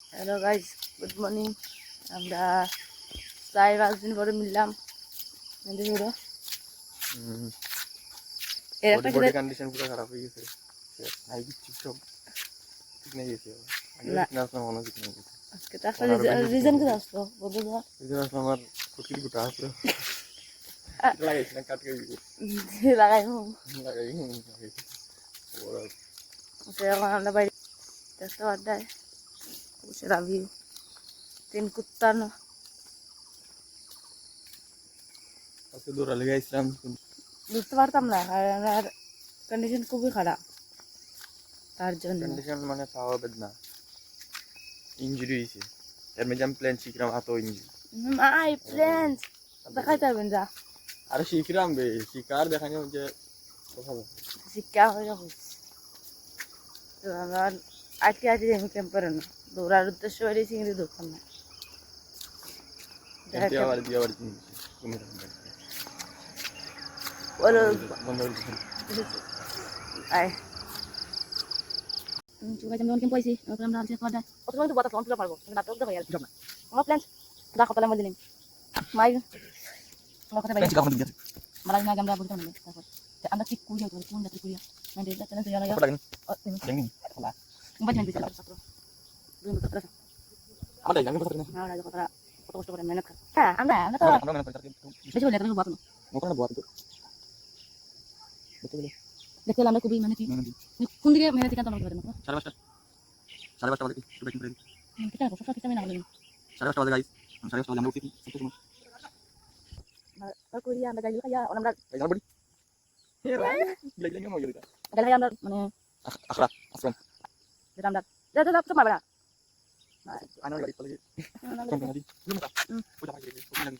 Hello guys, good morning. আমরা 4-5 দিন পরে মিললাম। বডি কন্ডিশন পুরো খারাপ হয়ে গেছে। নাই কিছু সব ঠিক নেই গেছে। আজকে তো একটা রিজন করে আসলো বলতে দাও। রিজন আসলো আমার কুটির গুটা আসলো। লাগাইছি না কাটকে লাগাই লাগাই এখন আমরা বাইরে দেখতে পাড্ডায় বসে রাবি 3 কুত্তা না। আজকে দৌড়ালে গেছিলাম, বুঝতে পারতাম না, আর আমার কন্ডিশন খুবই খারাপ। তার জন্য কন্ডিশন মানে পাওয়া বেদনা, ইঞ্জুরি হয়েছে। এর মধ্যে আমি প্লেন শিখলাম, হাতও ইঞ্জুরি। মাই ফ্রেন্ডস দেখাই যাবেন যা আরে শিখলাম বে, শিকার দেখানি যে শিক্ষা হয়ে যাবো। তো আমার আজকে আমি ক্যাম্পারে না দৌড়ার উদ্দেশ্য হয়েছি, কিন্তু দৌড়তাম না। বলো আয় আমি কেমন পাইছি আমরা আজকে পাড্ডায় কত সময় তো বাতা ফোন তুলে পারবো, কিন্তু নাটক দেখো আর জমা আমার প্ল্যান দা কতলা মধ্যে নেই মাই আমার কথা বাইরে মারা না আমরা বলতে না। তারপর আমরা ঠিক কুড়িয়া করে কোন জাতি কুড়িয়া মানে এটা তেন তো জানা গেল খোলা মোবাইল নেই বিস্তার ছাত্র দুই মিনিট কথা আমাদের জানি কথা না। না না কথা কত কষ্ট করে মেহনত করে। হ্যাঁ আমরা তো বেশি বলে এত বাত না মোকানা বাত তো দেখতে আমরা খুবই মেহনতি। কোন দিকে মেহনতি কেন তোমার করে না 5:30 বাজে কি শুটিং করে ঠিক আছে সব ঠিক আমি না বলি 5:30 বাজে গাইস, 5:30 বাজে আমরা উঠি সত্যি সময় আর করি আমরা যাই খাইয়া আমরা এই যাবড়ি হে ভাই লাগলে কেমন হইলো এটা গেলে আমরা মানে আখরা আসলাম যেটা আমরা যা তো মারবা না আনা গাড়ি চলে কোন গাড়ি লুমকা ওটা ভাই গেছে কোন লাগি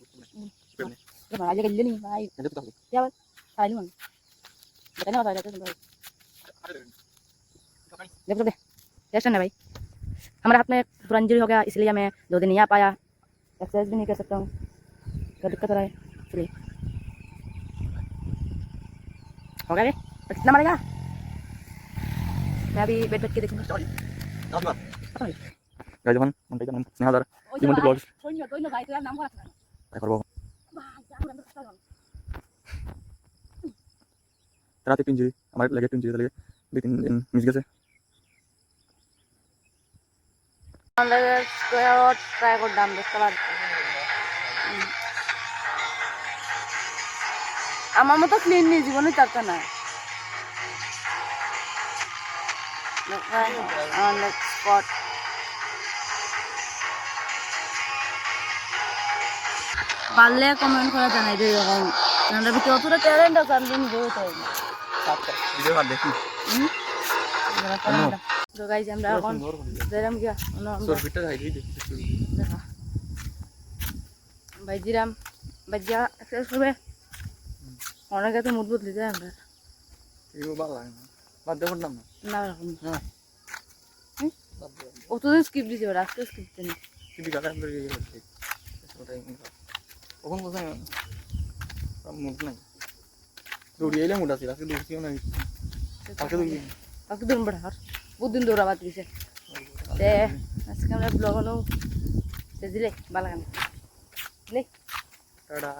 কোন না আগে গেলে নি ভাই এটা তো क्या बात खाली मन बताने वाला है तुम भाई देखो दे टेंशन है भाई हमारे हाथ में थोड़ा इंजरी हो गया, इसलिए मैं 2 दिन नहीं आ पाया, एक्सरसाइज भी नहीं कर सकता हूँ, क्या दिक्कत हो रहा है इसलिए हो गया कितना मरेगा। मैं अभी बैठ के देखूंगा स्टोरी गाइस যখন মনটা জানেন স্নেহাদার জীবন্ত ব্লগস कोई ना भाई तो यार नाम बोला था তাই করব। भाई क्या हम तो রাতে ইঞ্জুরি আমার লেগে ইঞ্জুরি লাগে 2-3 দিন মিস গেছে। আমরা স্কয়ার ট্রাই করলাম দেখতে পাচ্ছি আমার মতো ক্লিন নেই জীবনে চারটা না স্পট পারলে কমেন্ট করে জানাই দিই এরকম আমরা ভিতরে অতটা ট্যালেন্ট আছে আমি নিজেও চাই না ভিডিও আর দেখি তো গাইস আমরা এখন যেরাম গিয়া তোর ভিতরে হাই দেখি দেখা ভাইজিরাম ভাইজা এক্সারসাইজ করবে অনেকে তো মুড বদলে যায় আমরা এগুলো ভালো লাগে না বাদ দেব না না এরকম না অতদিন স্কিপ দিয়েছি ওরা আজকে স্কিপ দিই সিটি কাটা করে গেছে ওটাই কখন কোথায় মুড নাই দৌড়িয়ে এলে মুড আছে আজকে দৌড়ছিও না কালকে দৌড়িয়ে কালকে দৌড় বড় আর বহুত দিন দৌড়া বাদ দিয়েছে তে আজকে আমরা ব্লগ হলো সে দিলে ভালো গান দিলে টাটা।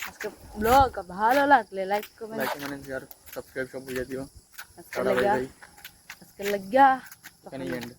আজকে ব্লগ ভালো লাগলে লাইক কমেন্ট শেয়ার সাবস্ক্রাইব সব বুঝিয়ে দিও। আজকে লাগিয়া এখানেই এন্ড।